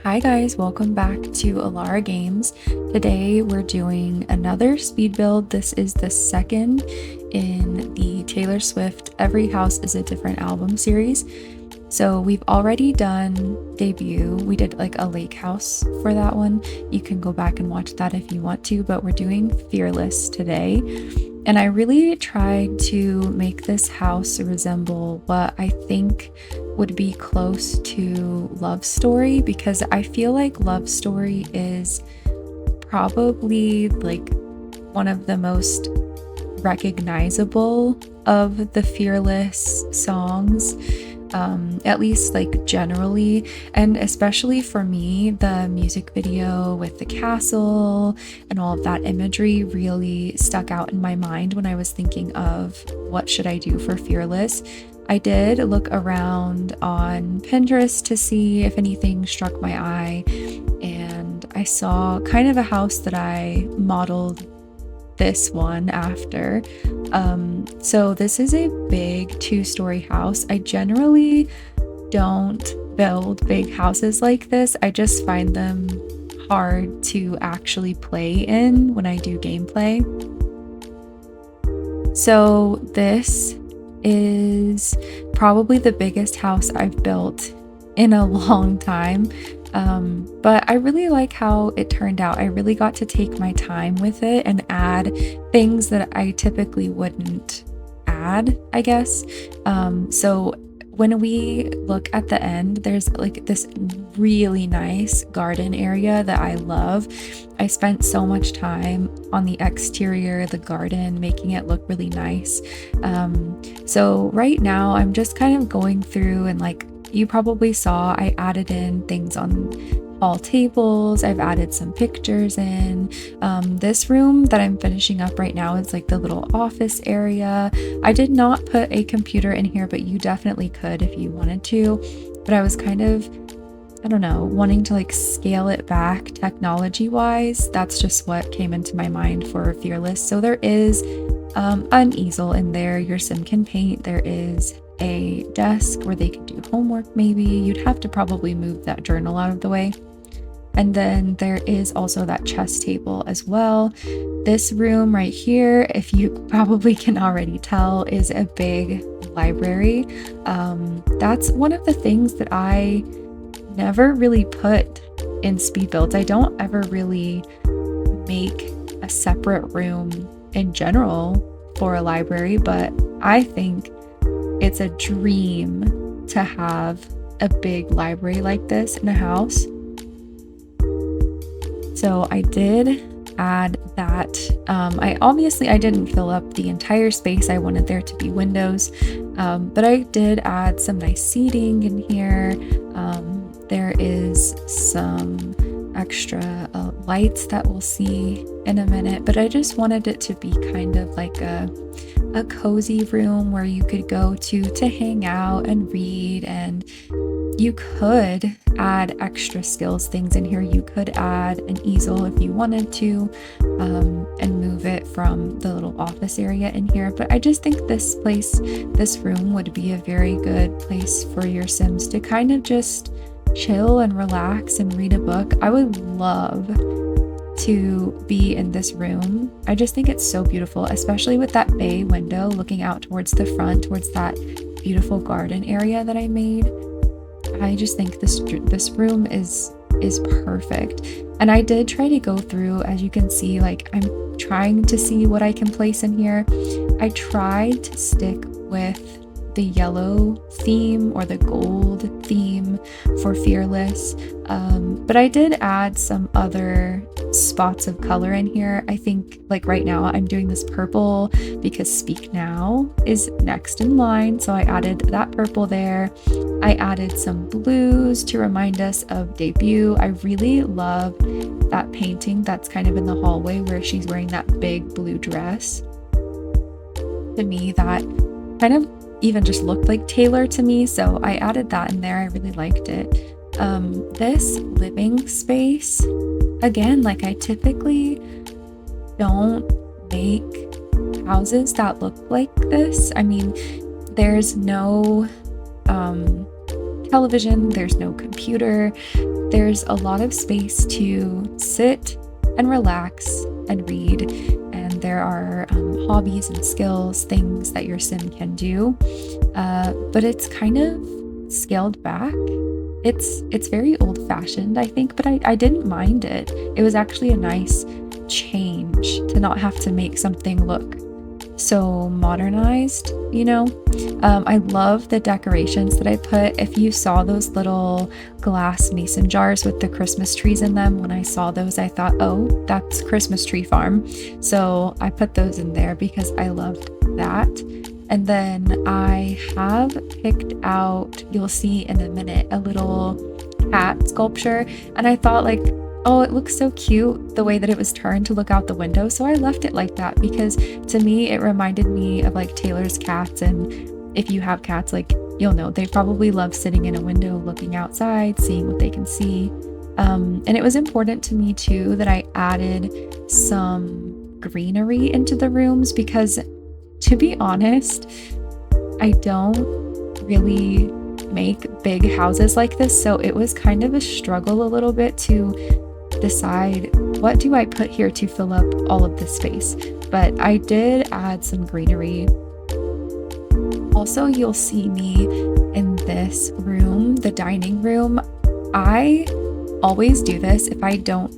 Hi guys, welcome back to Alara Games. Today we're doing another speed build. This is the second in the Taylor Swift Every House is a Different Album series. So we've already done Debut. We did like a lake house for that one. You can go back and watch that if you want to, but we're doing Fearless today. And I really tried to make this house resemble what I think would be close to Love Story, because I feel like Love Story is probably like one of the most recognizable of the Fearless songs. At least like generally, and especially for me, the music video with the castle and all of that imagery really stuck out in my mind when I was thinking of what should I do for Fearless. I did look around on Pinterest to see if anything struck my eye, and I saw kind of a house that I modeled this one after. So this is a big two-story house. I generally don't build big houses like this. I just find them hard to actually play in when I do gameplay. So this is probably the biggest house I've built in a long time. But I really like how it turned out. I really got to take my time with it and add things that I typically wouldn't add, I guess. So when we look at the end, there's like this really nice garden area that I love. I spent so much time on the exterior, the garden, making it look really nice. So right now I'm just kind of going through, and like you probably saw, I added in things on all tables. I've added some pictures in. This room that I'm finishing up right now is like the little office area. I did not put a computer in here, but you definitely could if you wanted to. But I was kind of, I don't know, wanting to like scale it back technology wise. That's just what came into my mind for Fearless. So there is an easel in there your sim can paint. There is a desk where they can do homework maybe. You'd have to probably move that journal out of the way. And then there is also that chess table as well. This room right here, if you probably can already tell, is a big library. That's one of the things that I never really put in speed builds. I don't ever really make a separate room in general for a library, but I think it's a dream to have a big library like this in a house. So I did add that. I didn't fill up the entire space. I wanted there to be windows, but I did add some nice seating in here. There is some extra lights that we'll see in a minute, but I just wanted it to be kind of like a cozy room where you could go to hang out and read, and you could add extra skills things in here. You could add an easel if you wanted to, and move it from the little office area in here. But I just think this room would be a very good place for your Sims to kind of just chill and relax and read a book. I would love to be in this room. I just think it's so beautiful, especially with that bay window looking out towards the front, towards that beautiful garden area that I made. I just think this room is perfect. And I did try to go through, as you can see, like I'm trying to see what I can place in here. I tried to stick with the yellow theme or the gold theme for Fearless, but I did add some other spots of color in here. I think like right now I'm doing this purple because Speak Now is next in line, so I added that purple there. I added some blues to remind us of Debut. I really love that painting that's kind of in the hallway where she's wearing that big blue dress. To me, that kind of even just looked like Taylor to me, so I added that in there. I really liked it. This living space, again, like I typically don't make houses that look like this. I mean, there's no television, there's no computer. There's a lot of space to sit and relax and read, and there are hobbies and skills, things that your sim can do, but it's kind of scaled back. It's very old-fashioned, I think, but I didn't mind it. It was actually a nice change to not have to make something look so modernized, you know? I love the decorations that I put. If you saw those little glass mason jars with the Christmas trees in them, when I saw those, I thought, oh, that's Christmas Tree Farm. So I put those in there because I loved that. And then I have picked out, you'll see in a minute, a little cat sculpture. And I thought like, oh, it looks so cute the way that it was turned to look out the window. So I left it like that because to me, it reminded me of like Taylor's cats. And if you have cats, like you'll know, they probably love sitting in a window, looking outside, seeing what they can see. And it was important to me too that I added some greenery into the rooms because, to be honest, I don't really make big houses like this, so it was kind of a struggle a little bit to decide what do I put here to fill up all of this space. But I did add some greenery. Also, you'll see me in this room, the dining room. I always do this if I don't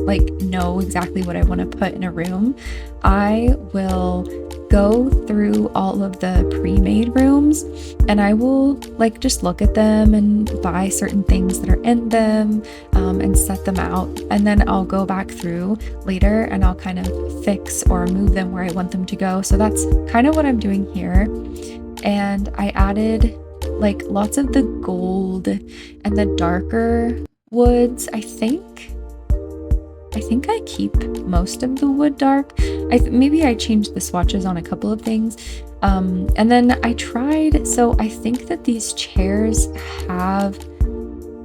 like know exactly what I want to put in a room. I will go through all of the pre-made rooms and I will like just look at them and buy certain things that are in them and set them out, and then I'll go back through later and I'll kind of fix or move them where I want them to go. So that's kind of what I'm doing here. And I added like lots of the gold and the darker woods. I think I keep most of the wood dark. Maybe I changed the swatches on a couple of things. And then I tried, so I think that these chairs have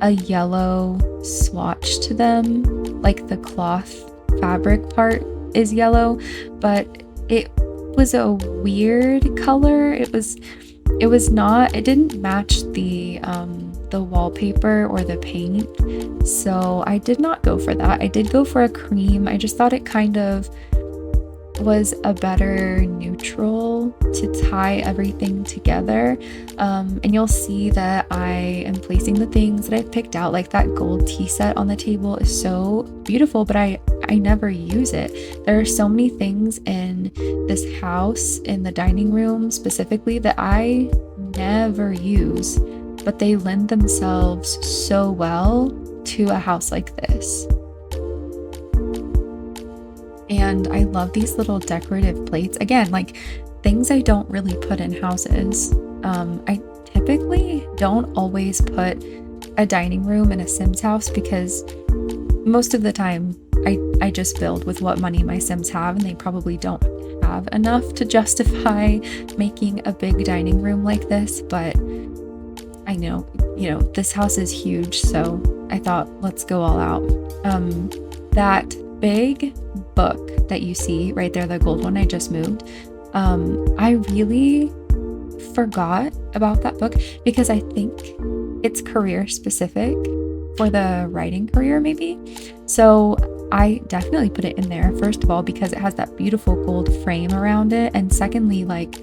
a yellow swatch to them, like the cloth fabric part is yellow, but it was a weird color. It didn't match the wallpaper or the paint, so I did not go for that. I did go for a cream. I just thought it kind of was a better neutral to tie everything together. And you'll see that I am placing the things that I've picked out, like that gold tea set on the table is so beautiful, but I never use it. There are so many things in this house, in the dining room specifically, that I never use, but they lend themselves so well to a house like this. And I love these little decorative plates. Again, like things I don't really put in houses. I typically don't always put a dining room in a Sims house because most of the time I just build with what money my Sims have, and they probably don't have enough to justify making a big dining room like this. But I know, this house is huge, so I thought, let's go all out. That big book that you see right there, the gold one I just moved, I really forgot about that book because I think it's career specific for the writing career maybe. So I definitely put it in there, first of all, because it has that beautiful gold frame around it. And secondly, like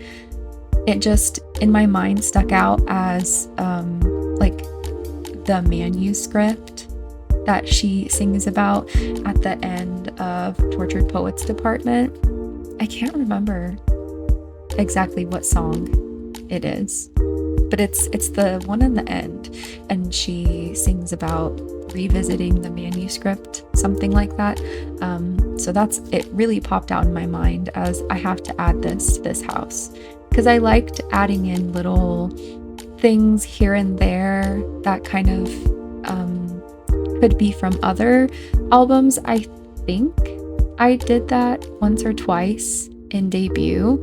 it just in my mind stuck out as like the manuscript that she sings about at the end of Tortured Poets Department. I can't remember exactly what song it is, but it's the one in the end, and she sings about revisiting the manuscript, something like that. So that's it. Really popped out in my mind as I have to add this to this house because I liked adding in little things here and there that kind of could be from other albums. I think I did that once or twice in debut,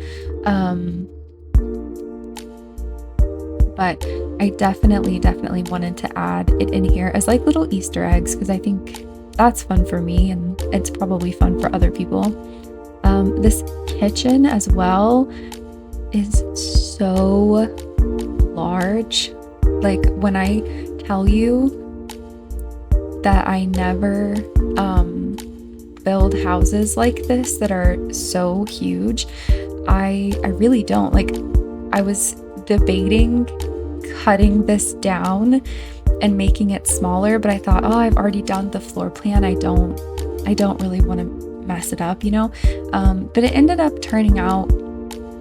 but I definitely wanted to add it in here as like little Easter eggs because I think that's fun for me and it's probably fun for other people. This kitchen as well is so large. Like when I tell you that I never build houses like this that are so huge, I really don't. Like I was debating cutting this down and making it smaller, but I thought, oh, I've already done the floor plan. I don't really want to mess it up, you know? But it ended up turning out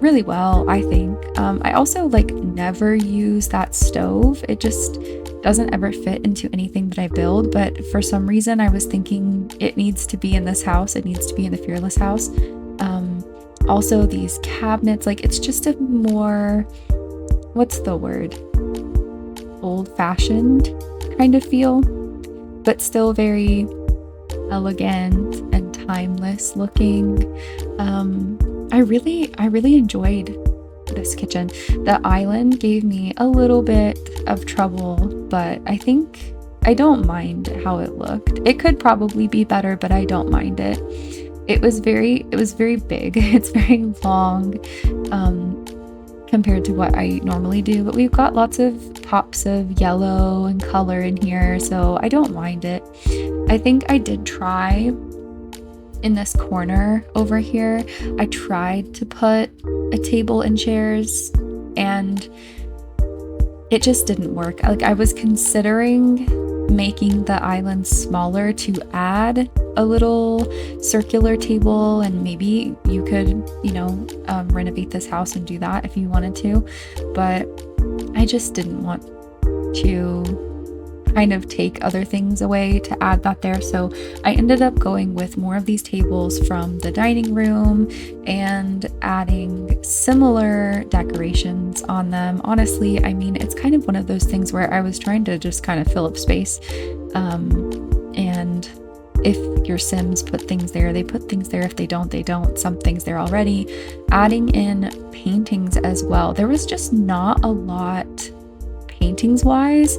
really well, I think. I also like never use that stove. It just doesn't ever fit into anything that I build, but for some reason I was thinking it needs to be in this house. It needs to be in the Fearless house. Also these cabinets, like it's just a more, what's the word? Old-fashioned kind of feel, but still very elegant and timeless looking. I really enjoyed this kitchen. The island gave me a little bit of trouble, but I think I don't mind how it looked. It could probably be better, but I don't mind it. It was very big. It's very long compared to what I normally do, but we've got lots of pops of yellow and color in here, so I don't mind it. I think I did try in this corner over here, I tried to put a table and chairs and it just didn't work. Like I was considering making the island smaller to add a little circular table, and maybe you could, you know, renovate this house and do that if you wanted to, but I just didn't want to kind of take other things away to add that there. So I ended up going with more of these tables from the dining room and adding similar decorations on them. Honestly, I mean, it's kind of one of those things where I was trying to just kind of fill up space. And if your Sims put things there, they put things there. If they don't, they don't. Some things there already. Adding in paintings as well. There was just not a lot paintings wise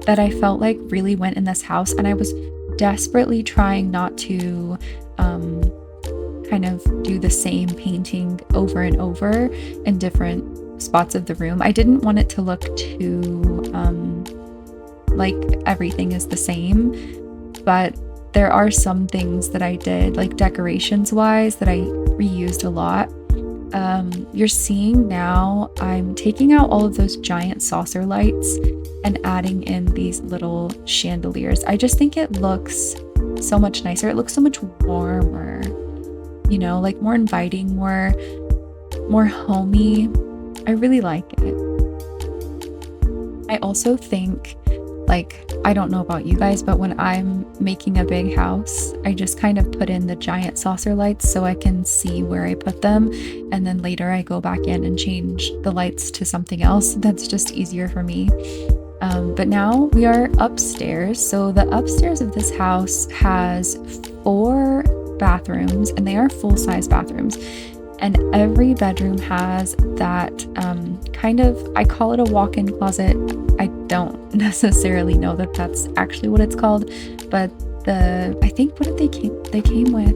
that I felt like really went in this house, and I was desperately trying not to kind of do the same painting over and over in different spots of the room. I didn't want it to look too like everything is the same, but there are some things that I did, like decorations wise, that I reused a lot. You're seeing now I'm taking out all of those giant saucer lights and adding in these little chandeliers. I just think it looks so much nicer. It looks so much warmer, you know, like more inviting, more homey. I really like it. I also think, like, I don't know about you guys, but when I'm making a big house, I just kind of put in the giant saucer lights so I can see where I put them. And then later I go back in and change the lights to something else. That's just easier for me. But now we are upstairs. So the upstairs of this house has 4 bathrooms, and they are full-size bathrooms. And every bedroom has that kind of, I call it a walk-in closet. I don't necessarily know that that's actually what it's called, but I think, what did they came with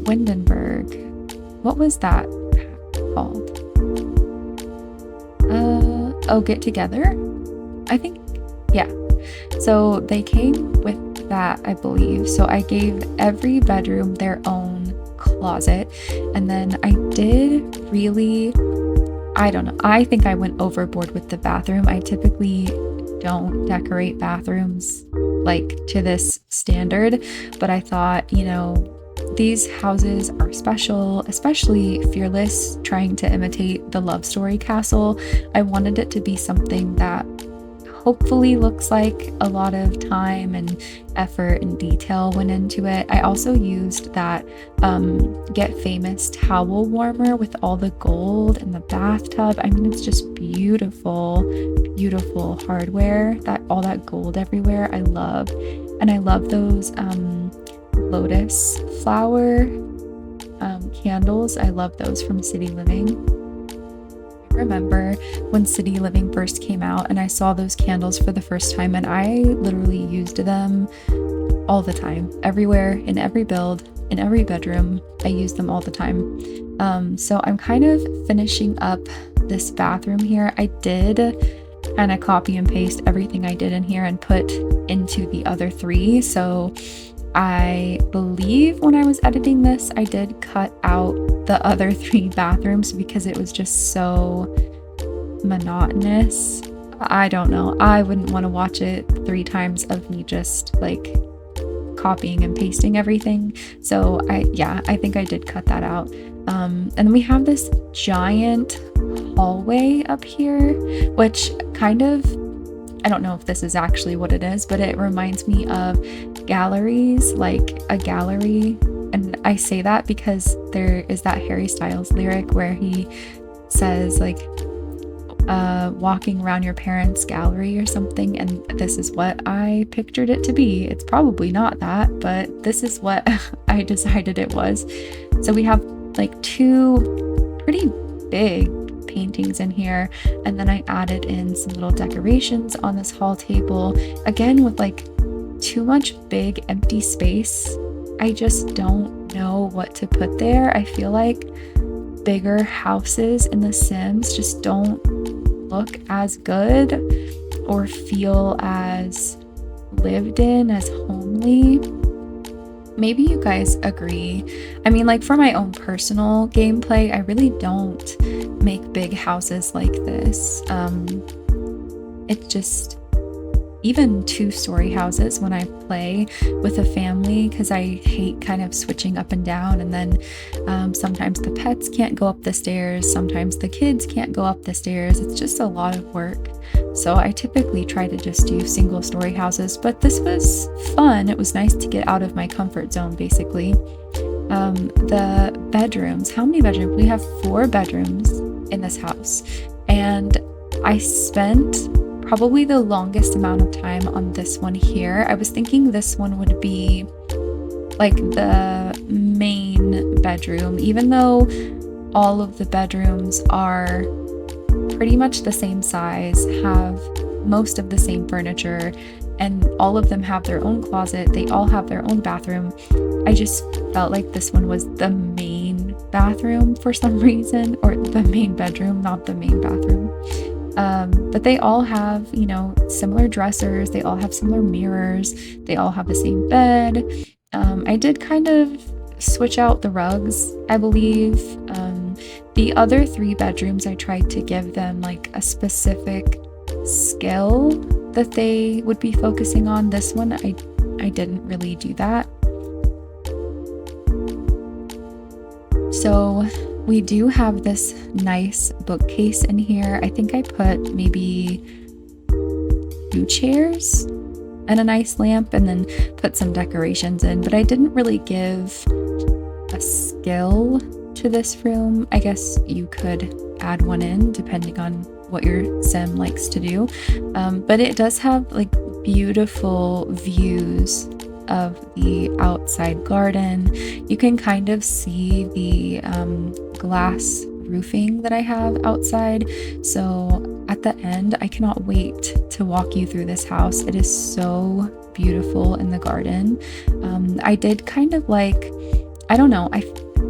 Windenburg. What was that called? Oh, Get Together? I think, yeah. So they came with that, I believe. So I gave every bedroom their own closet, and then I did really, I don't know, I think I went overboard with the bathroom. I typically don't decorate bathrooms like to this standard, but I thought, you know, these houses are special, especially Fearless, trying to imitate the Love Story castle. I wanted it to be something that hopefully looks like a lot of time and effort and detail went into it. I also used that Get Famous towel warmer with all the gold in the bathtub. I mean, it's just beautiful, beautiful hardware. That all that gold everywhere, I love. And I love those lotus flower candles. I love those from City Living. I remember when City Living first came out and I saw those candles for the first time, and I literally used them all the time, everywhere, in every build, in every bedroom. I use them all the time. So I'm kind of finishing up this bathroom here, I did kind of copy and paste everything I did in here and put into the other 3. So I believe when I was editing this, I did cut out the other 3 bathrooms because it was just so monotonous. I don't know. I wouldn't want to watch it 3 times of me just like copying and pasting everything. So I think I did cut that out. And then we have this giant hallway up here, which kind of, I don't know if this is actually what it is, but it reminds me of galleries, like a gallery. And I say that because there is that Harry Styles lyric where he says like, walking around your parents' gallery or something, and this is what I pictured it to be. It's probably not that, but this is what I decided it was. So we have like 2 pretty big paintings in here, and then I added in some little decorations on this hall table, again with like too much big empty space. I just don't know what to put there. I feel like bigger houses in The Sims just don't look as good or feel as lived in, as homely. Maybe you guys agree. I mean, like for my own personal gameplay, I really don't make big houses like this. It's just, even 2-story houses when I play with a family, because I hate kind of switching up and down, and then sometimes the pets can't go up the stairs, sometimes the kids can't go up the stairs. It's just a lot of work. So I typically try to just do 1-story houses, but this was fun. It was nice to get out of my comfort zone, basically. The bedrooms, how many bedrooms? We have 4 bedrooms in this house, and I spent probably the longest amount of time on this one here. I was thinking this one would be like the main bedroom, even though all of the bedrooms are pretty much the same size, have most of the same furniture, and all of them have their own closet. They all have their own bathroom. I just felt like this one was the main bathroom for some reason, or the main bedroom, not the main bathroom. But they all have, you know, similar dressers, they all have similar mirrors, they all have the same bed. I did kind of switch out the rugs, I believe. The other 3 bedrooms, I tried to give them like a specific skill that they would be focusing on. This one, I didn't really do that. So we do have this nice bookcase in here. I think I put maybe 2 chairs and a nice lamp, and then put some decorations in, but I didn't really give a skill to this room. I guess you could add one in depending on what your sim likes to do. But it does have like beautiful views of the outside garden. You can kind of see the glass roofing that I have outside. So at the end, I cannot wait to walk you through this house. It is so beautiful in the garden. I did kind of like, I don't know,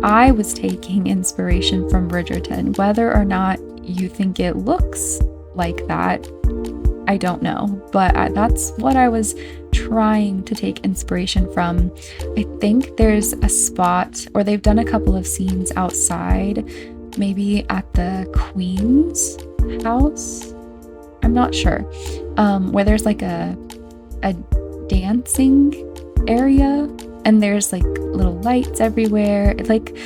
I was taking inspiration from Bridgerton. Whether or not you think it looks like that, I don't know, but that's what I was trying to take inspiration from. I think there's a spot, or they've done a couple of scenes outside, maybe at the Queen's house, I'm not sure, where there's like a dancing area, and there's like little lights everywhere. It's like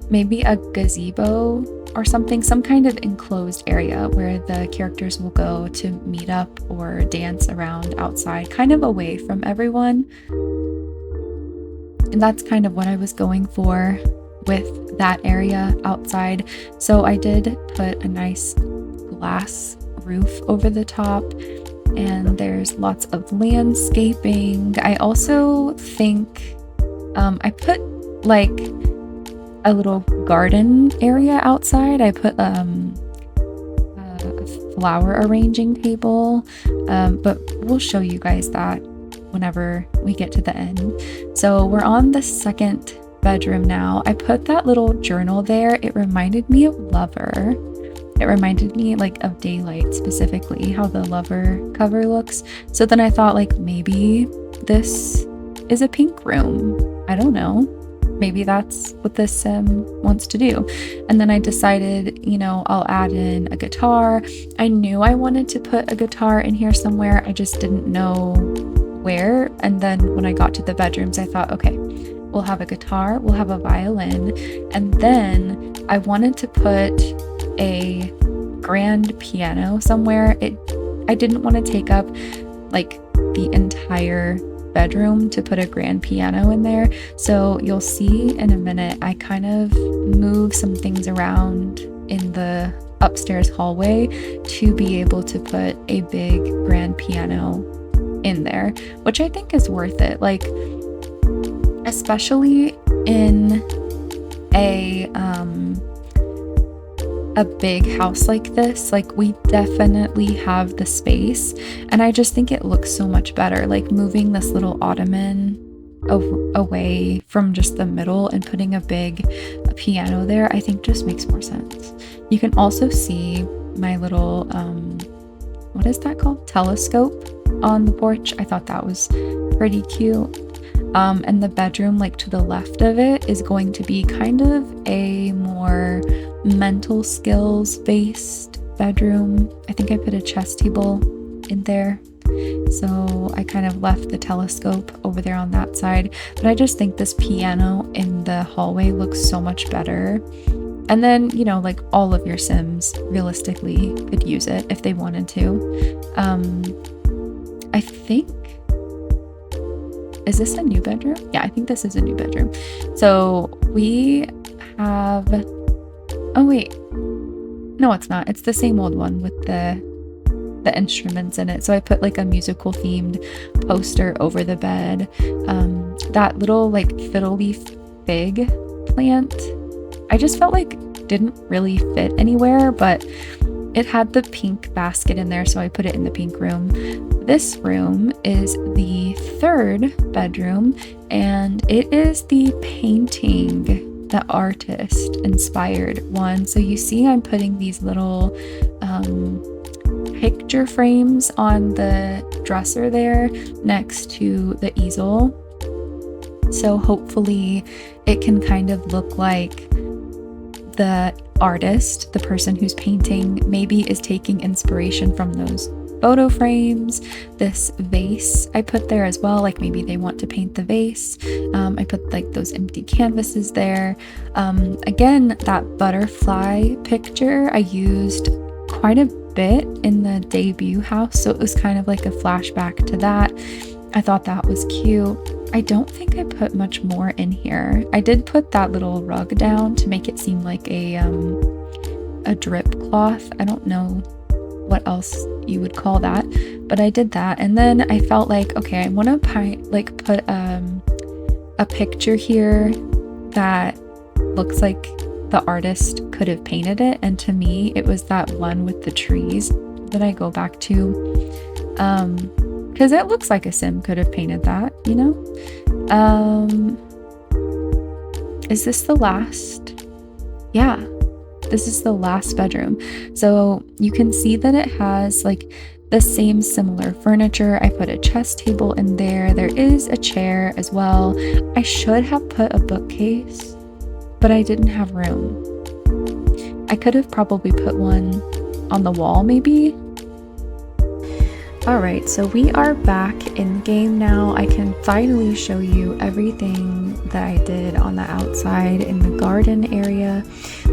maybe a gazebo or something, some kind of enclosed area where the characters will go to meet up or dance around outside, kind of away from everyone. And that's kind of what I was going for with that area outside. So I did put a nice glass roof over the top, and there's lots of landscaping. I also think I put like a little garden area outside. I put a flower arranging table, but we'll show you guys that whenever we get to the end. So we're on the 2nd bedroom now. I put that little journal there. It reminded me of Lover. It reminded me like of Daylight, specifically how the lover cover looks. So then I thought like maybe this is a pink room. I don't know. Maybe that's what this sim wants to do. And then I decided, you know, I'll add in a guitar. I knew I wanted to put a guitar in here somewhere. I just didn't know where. And then when I got to the bedrooms, I thought, okay, we'll have a guitar, we'll have a violin. And then I wanted to put a grand piano somewhere. I didn't want to take up like the entire bedroom to put a grand piano in there. So you'll see in a minute, I kind of move some things around in the upstairs hallway to be able to put a big grand piano in there, which I think is worth it. Like, especially in a big house like this, like we definitely have the space, and I just think it looks so much better. Like moving this little ottoman away from just the middle and putting a big piano there, I think just makes more sense. You can also see my little what is that called? Telescope on the porch. I thought that was pretty cute. And the bedroom, like to the left of it, is going to be kind of a more mental skills based bedroom. I think I put a chess table in there. So I kind of left the telescope over there on that side. But I just think this piano in the hallway looks so much better. And then, you know, like all of your Sims realistically could use it if they wanted to. I think, is this a new bedroom? Yeah, I think this is a new bedroom. So we have, oh wait, no, it's not. It's the same old one with the instruments in it. So I put like a musical themed poster over the bed. That little like fiddle leaf fig plant, I just felt like didn't really fit anywhere, but it had the pink basket in there, so I put it in the pink room. This room is the third bedroom, and it is the painting, the artist inspired one. So you see I'm putting these little picture frames on the dresser there next to the easel. So hopefully it can kind of look like the artist, the person who's painting, maybe is taking inspiration from those photo frames. This vase I put there as well, like maybe they want to paint the vase. I put like those empty canvases there. Again, that butterfly picture I used quite a bit in the debut house, so it was kind of like a flashback to that. I thought that was cute. I don't think I put much more in here. I did put that little rug down to make it seem like a drip cloth. I don't know what else you would call that, but I did that. And then I felt like, okay, I want to put a picture here that looks like the artist could have painted it. And to me, it was that one with the trees that I go back to. Because it looks like a sim could have painted that, you know? Is this the last? Yeah, this is the last bedroom. So you can see that it has like the same similar furniture. I put a chess table in there. There is a chair as well. I should have put a bookcase, but I didn't have room. I could have probably put one on the wall maybe. Alright, so we are back in game now. I can finally show you everything that I did on the outside in the garden area.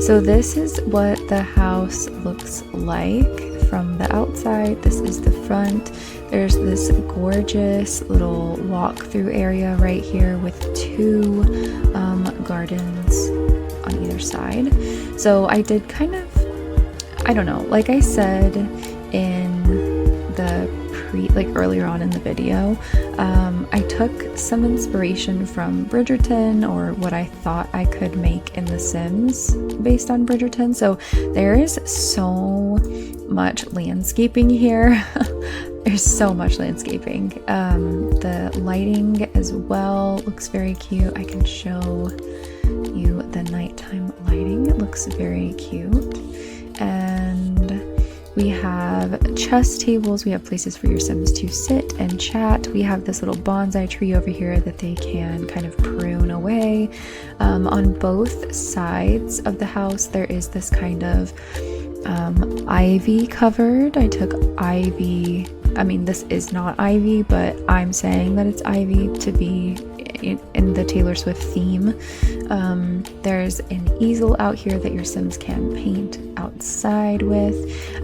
So this is what the house looks like from the outside. This is the front. There's this gorgeous little walk-through area right here with two gardens on either side. So I did kind of, I don't know, like I said in the earlier on in the video, I took some inspiration from Bridgerton, or what I thought I could make in The Sims based on Bridgerton. So there is so much landscaping here. There's so much landscaping. The lighting as well looks very cute. I can show you the nighttime lighting. It looks very cute. And We have chess tables. We have places for your Sims to sit and chat. We have this little bonsai tree over here that they can kind of prune away. On both sides of the house, there is this kind of ivy covered. I took ivy. I mean, this is not ivy, but I'm saying that it's ivy to be in the Taylor Swift theme. There's an easel out here that your Sims can paint outside with.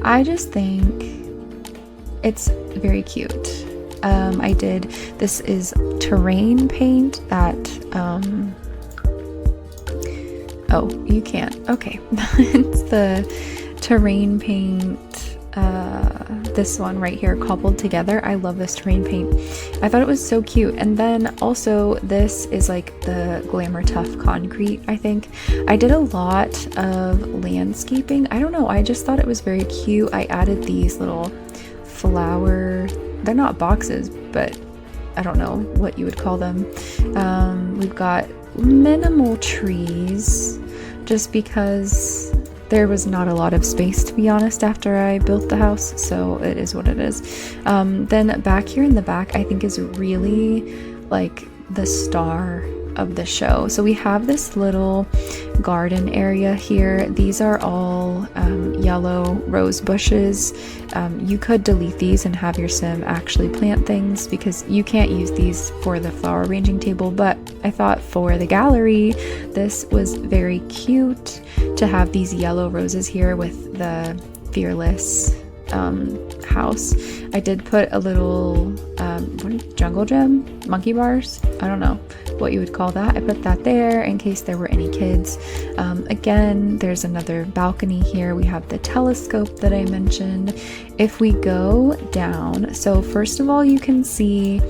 I just think it's very cute. This is terrain paint that, oh, you can't. Okay. It's the terrain paint, this one right here, cobbled together. I love this terrain paint. I thought it was so cute. And then also this is like the Glamour Tough concrete, I think. I did a lot of landscaping. I don't know, I just thought it was very cute. I added these little flower, they're not boxes, but I don't know what you would call them. We've got minimal trees just because there was not a lot of space, to be honest, after I built the house, so it is what it is. Then back here in the back, I think is really like the star of the show. So we have this little garden area here. These are all yellow rose bushes. You could delete these and have your Sim actually plant things because you can't use these for the flower arranging table, but I thought for the gallery this was very cute to have these yellow roses here with the Fearless house. I did put a little jungle gym monkey bars, I don't know what you would call that. I put that there in case there were any kids. Again, there's another balcony here. We have the telescope that I mentioned. If we go down, so first of all, you can see,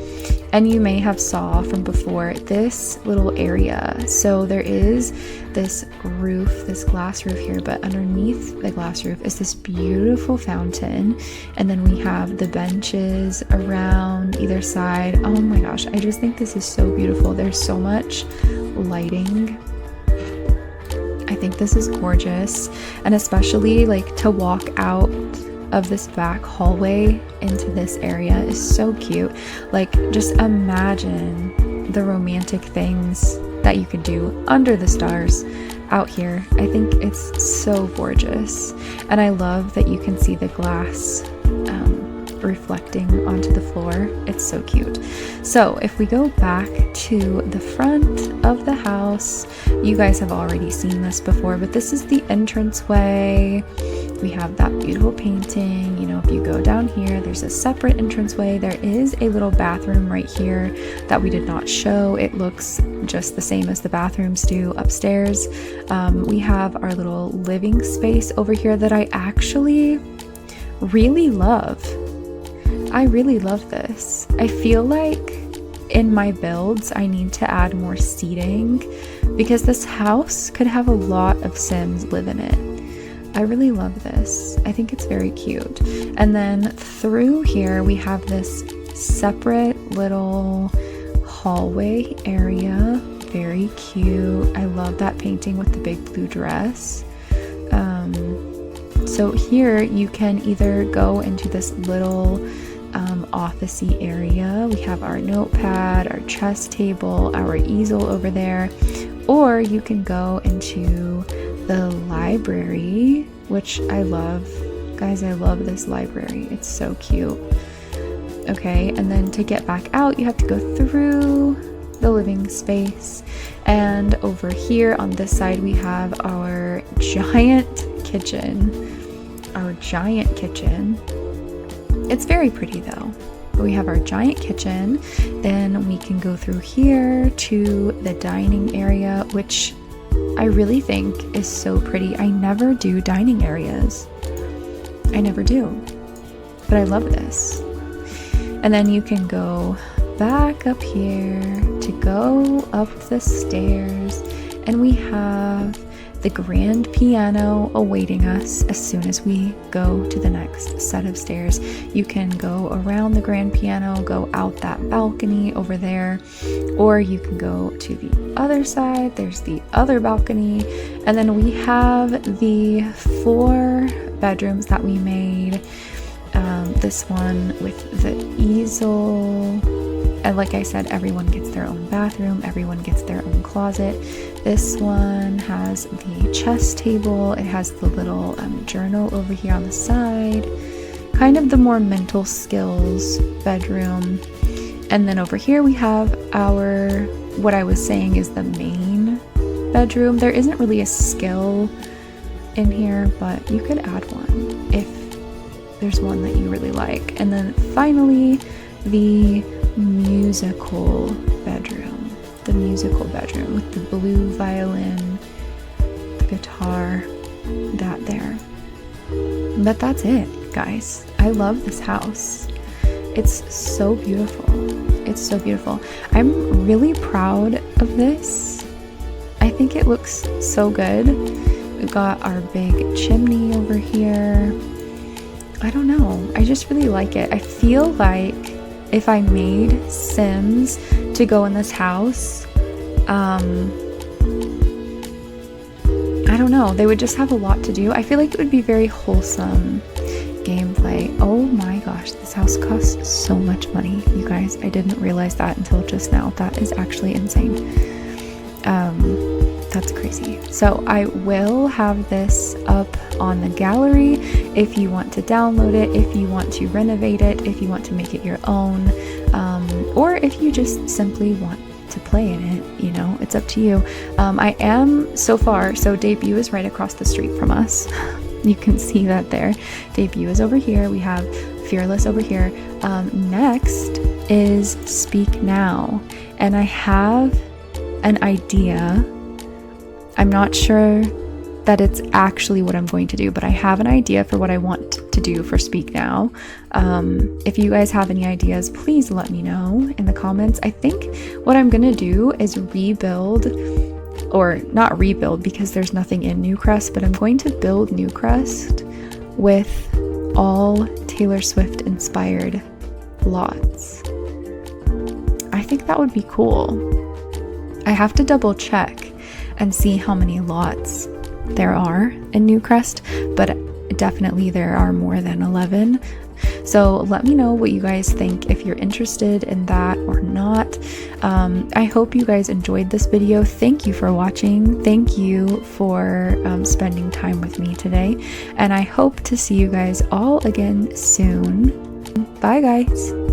and you may have saw from before, this little area. So there is this roof, this glass roof here, but underneath the glass roof is this beautiful fountain. And then we have the benches around either side. Oh my gosh, I just think this is so beautiful. There's so much lighting. I think this is gorgeous. And especially like to walk out of this back hallway into this area is so cute. Like, just imagine the romantic things that you could do under the stars out here. I think it's so gorgeous. And I love that you can see the glass reflecting onto the floor. It's so cute. So if we go back to the front of the house, you guys have already seen this before, but this is the entranceway. We have that beautiful painting. You know, if you go down here, there's a separate entranceway. There is a little bathroom right here that we did not show. It looks just the same as the bathrooms do upstairs. We have our little living space over here that I actually really love. I really love this. I feel like in my builds, I need to add more seating because this house could have a lot of Sims live in it. I really love this. I think it's very cute. And then through here, we have this separate little hallway area. Very cute. I love that painting with the big blue dress. So here you can either go into this little office-y area. We have our notepad, our chess table, our easel over there, or you can go into the library, which I love. Guys, I love this library. It's so cute. Okay, and then to get back out, you have to go through the living space. And over here on this side, we have our giant kitchen. It's very pretty though. We have our giant kitchen. Then we can go through here to the dining area, which I really think is so pretty. I never do dining areas. I never do. But I love this. And then you can go back up here to go up the stairs. And we have the grand piano awaiting us as soon as we go to the next set of stairs. You can go around the grand piano, go out that balcony over there, or you can go to the other side. There's the other balcony, and then we have the 4 bedrooms that we made. This one with the easel. And like I said, everyone gets their own bathroom, everyone gets their own closet. This one has the chess table, it has the little journal over here on the side, kind of the more mental skills bedroom. And then over here we have our, what I was saying is the main bedroom. There isn't really a skill in here, but you could add one if there's one that you really like. And then finally, the musical bedroom. The musical bedroom with the blue violin, the guitar, that there. But that's it, guys. I love this house. It's so beautiful. It's so beautiful. I'm really proud of this. I think it looks so good. We've got our big chimney over here. I don't know. I just really like it. I feel like if I made Sims to go in this house, I don't know, they would just have a lot to do. I feel like it would be very wholesome gameplay. Oh my gosh, this house costs so much money, you guys. I didn't realize that until just now. That is actually insane. That's crazy. So I will have this up on the gallery if you want to download it, if you want to renovate it, if you want to make it your own, or if you just simply want to play in it, you know, it's up to you. I am so far, so Debut is right across the street from us. You can see that there. Debut is over here. We have Fearless over here. Next is Speak Now, and I have an idea. I'm not sure that it's actually what I'm going to do, but I have an idea for what I want to do for Speak Now. If you guys have any ideas, please let me know in the comments. I think what I'm gonna do is rebuild, or not rebuild because there's nothing in Newcrest, but I'm going to build Newcrest with all Taylor Swift inspired lots. I think that would be cool. I have to double check and see how many lots there are in Newcrest, but definitely there are more than 11. So let me know what you guys think, if you're interested in that or not. I hope you guys enjoyed this video. Thank you for watching. Thank you for spending time with me today, and I hope to see you guys all again soon. Bye guys.